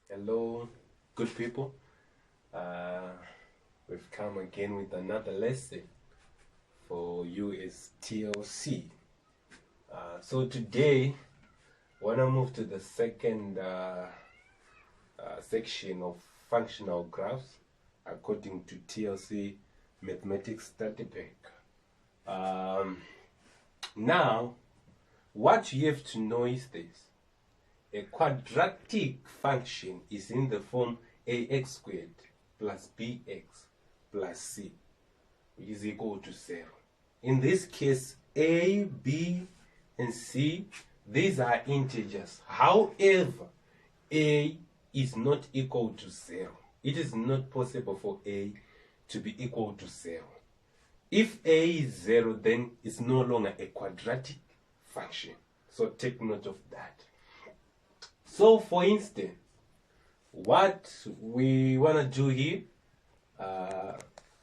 Hello, good people. Uh, we've come again with another lesson for you as TLC. So today, I want to move to the second section of functional graphs according to TLC Mathematics Study Pack. Now, what you have to know is this. A quadratic function is in the form ax squared plus bx plus c, which is equal to 0. In this case, a, b, and c, these are integers. However, a is not equal to 0. It is not possible for a to be equal to 0. If a is 0, then it's no longer a quadratic function. So take note of that. So, for instance, what we want to do here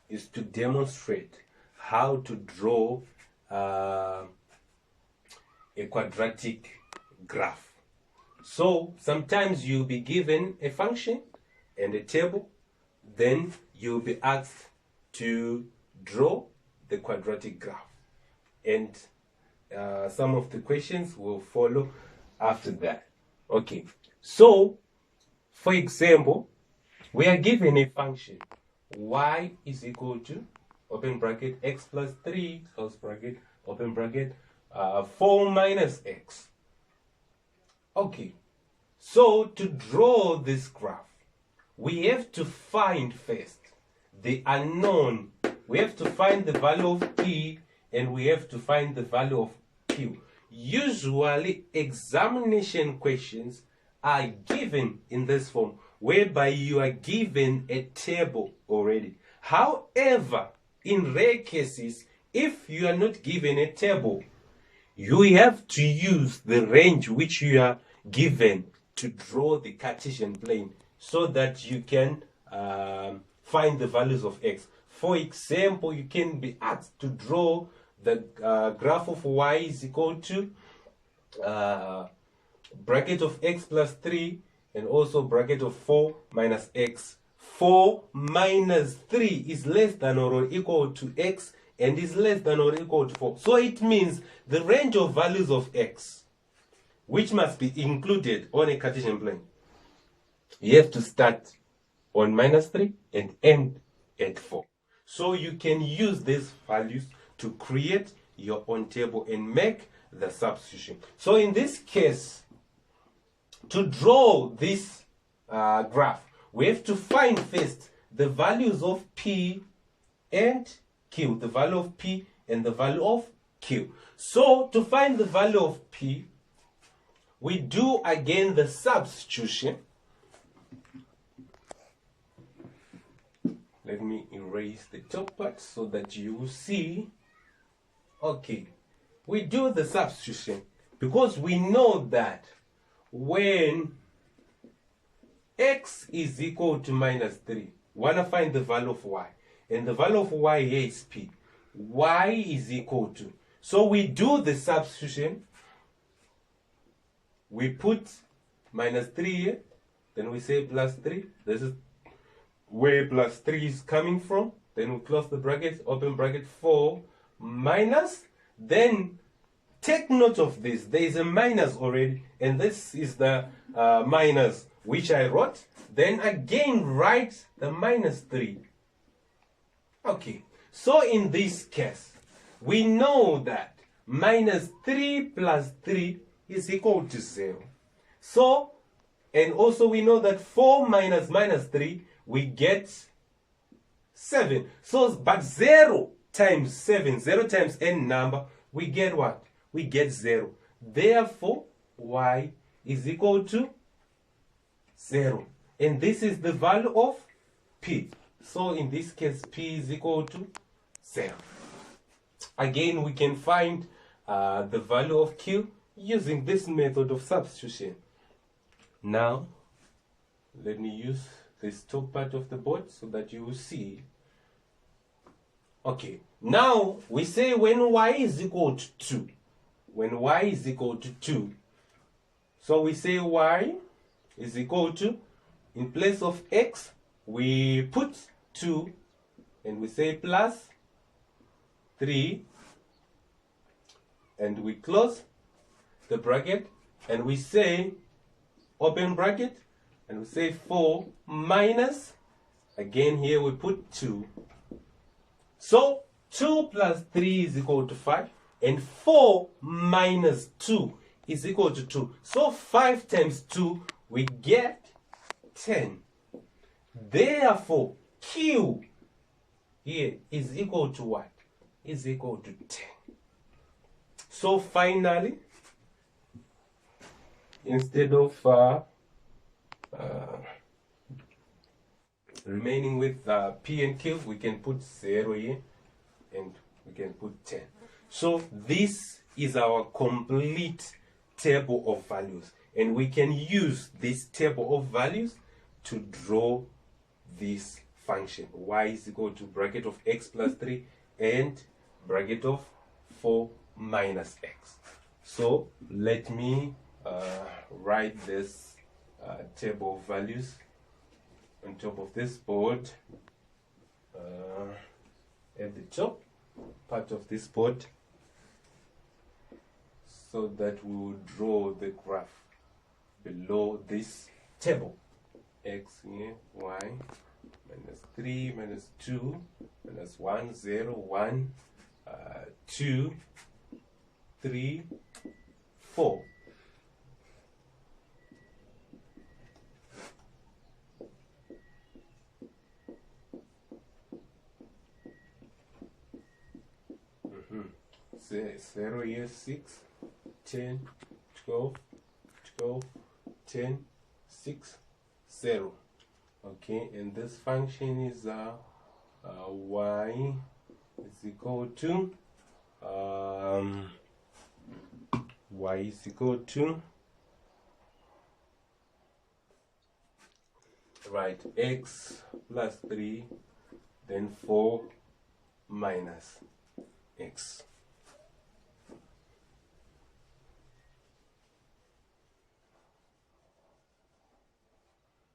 is to demonstrate how to draw a quadratic graph. So, sometimes you'll be given a function and a table, then you'll be asked to draw the quadratic graph. And some of the questions will follow after that. Okay, so for example, we are given a function y is equal to, open bracket, x plus 3, close bracket, open bracket, 4 minus x. Okay, so to draw this graph, we have to find first the unknown. We have to find the value of p and we have to find the value of q. Usually, examination questions are given in this form, whereby you are given a table already. However, in rare cases, if you are not given a table, you have to use the range which you are given to draw the Cartesian plane so that you can find the values of x. For example, you can be asked to draw the graph of y is equal to bracket of x plus 3 and also bracket of 4 minus x. 4 minus 3 is less than or equal to x and is less than or equal to 4. So it means the range of values of x, which must be included on a Cartesian plane, you have to start on minus 3 and end at 4. So you can use these values to create your own table and make the substitution. So in this case, to draw this graph, we have to find first the values of p and q, the value of p and the value of q. So to find the value of p, we do again the substitution. Let me erase the top part so that you will see. Okay, we do the substitution because we know that when x is equal to minus 3, we want to find the value of y. And the value of y here is p. Y is equal to. So we do the substitution. We put minus 3 here. Then we say plus 3. This is where plus 3 is coming from. Then we close the bracket, open bracket, 4 minus. Then take note of this. There is a minus already. And this is the minus which I wrote. Then again write the minus 3. Okay. So in this case, we know that minus 3 plus 3 is equal to 0. So, and also we know that 4 minus minus 3, we get 7. So, but 0 times 7, 0 times n number, we get what? We get 0. Therefore, y is equal to 0. And this is the value of p. So, in this case, p is equal to 0. Again, we can find the value of q using this method of substitution. Now, let me use this top part of the board so that you will see. Okay, now we say when y is equal to 2. When y is equal to 2, so we say y is equal to in place of x, we put 2 and we say plus 3, and we close the bracket and we say open bracket and we say 4 minus, again here we put 2. So 2 plus 3 is equal to 5, and 4 minus 2 is equal to 2. So 5 times 2, we get 10. Therefore, Q here is equal to what? Is equal to 10. So finally, instead of remaining with P and Q, we can put 0 here and we can put 10. So this is our complete table of values, and we can use this table of values to draw this function. Y is equal to bracket of x plus 3 and bracket of 4 minus x. So let me write this table of values on top of this board, at the top part of this board, so that we will draw the graph below this table. X here, y, minus 3, minus 2, minus 1, 0, 1, 2, 3, 4. Say 0 here, 6, 10, 12, 12, 10, 6, 0. Okay, and this function is y is equal to y is equal to, right, x plus 3, then 4 minus x.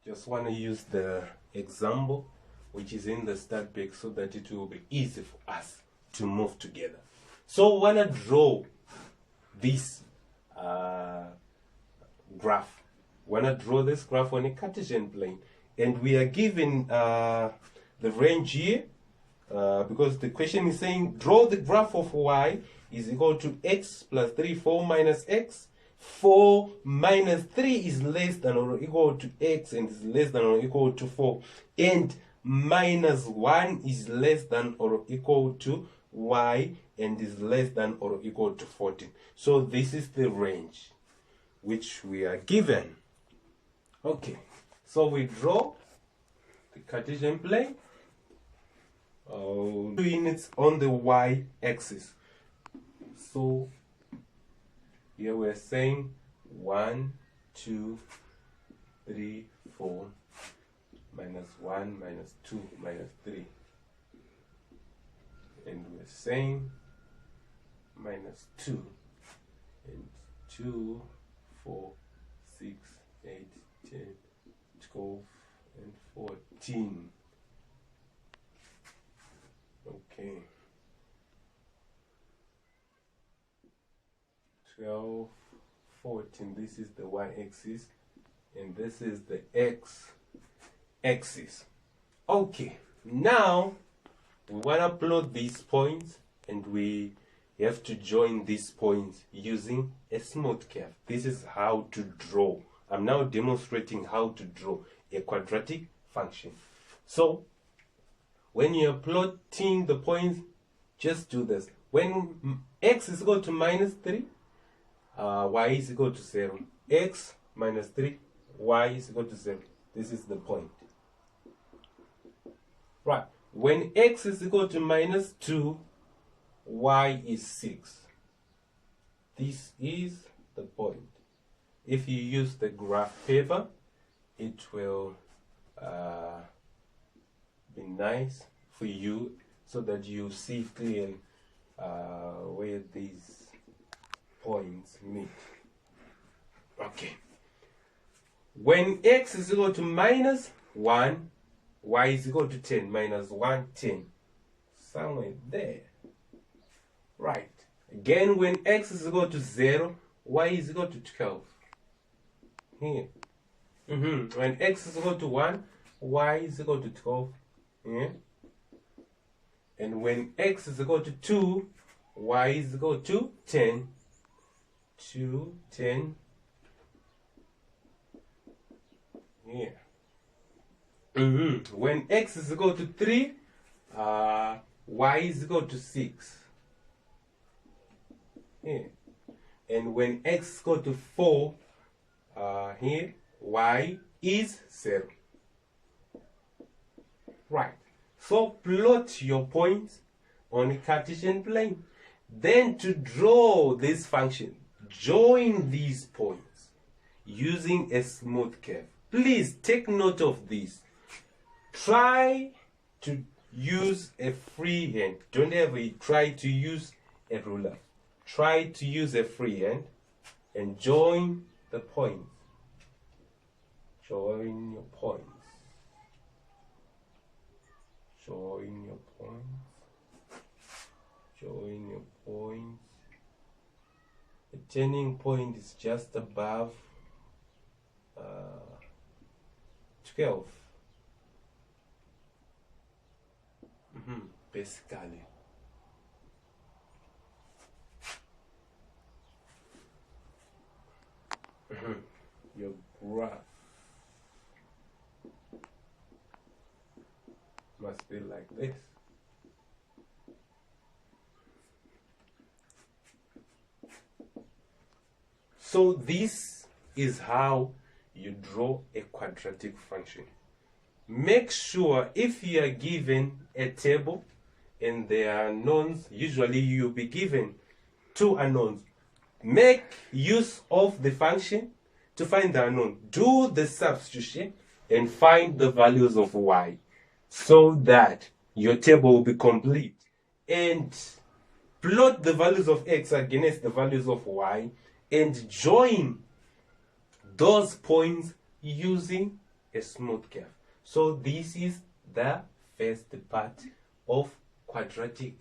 Just want to use the example which is in the start page so that it will be easy for us to move together. So want to draw this graph. Want to draw this graph on a Cartesian plane, and we are given the range here because the question is saying draw the graph of y is equal to x plus 3, 4 minus x. 4 minus 3 is less than or equal to x and is less than or equal to 4, and minus 1 is less than or equal to y and is less than or equal to 14. So this is the range which we are given. Okay, so we draw the Cartesian plane, doing it on the y-axis. So here we're saying 1, 2, 3, 4, minus 1, minus 2, minus 3. And we're saying minus 2, and 2, 4, 6, 8, 10, 12, and 14. Okay. 12, 14, this is the y-axis, and this is the x-axis. Okay, now we want to plot these points, and we have to join these points using a smooth curve. This is how to draw. I'm now demonstrating how to draw a quadratic function. So when you're plotting the points, just do this. When x is equal to minus 3, y is equal to 0. X minus 3, y is equal to 0. This is the point. Right. When x is equal to minus 2, y is 6. This is the point. If you use the graph paper, it will be nice for you so that you see clearly where these points meet. Okay. When x is equal to minus 1, y is equal to 10. Minus 1, 10. Somewhere there. Right. Again, when x is equal to 0, y is equal to 12. Here. When x is equal to 1, y is equal to 12. Here. And when x is equal to 2, y is equal to 10. 2, 10. Here. When x is equal to 3, y is equal to 6. Here. And when x is equal to 4, here, y is 0. Right. So plot your points on a Cartesian plane. Then to draw this function, join these points using a smooth curve. Please take note of this. Try to use a free hand. Don't ever try to use a ruler. Try to use a free hand and join the points. Join your points. Join your points. Join your points. The turning point is just above 12. Basically. Your graph must be like this. So this is how you draw a quadratic function. Make sure if you are given a table and there are unknowns, usually you'll be given 2 unknowns. Make use of the function to find the unknown. Do the substitution and find the values of y so that your table will be complete. And plot the values of x against the values of y and join those points using a smooth curve. So this is the first part of quadratic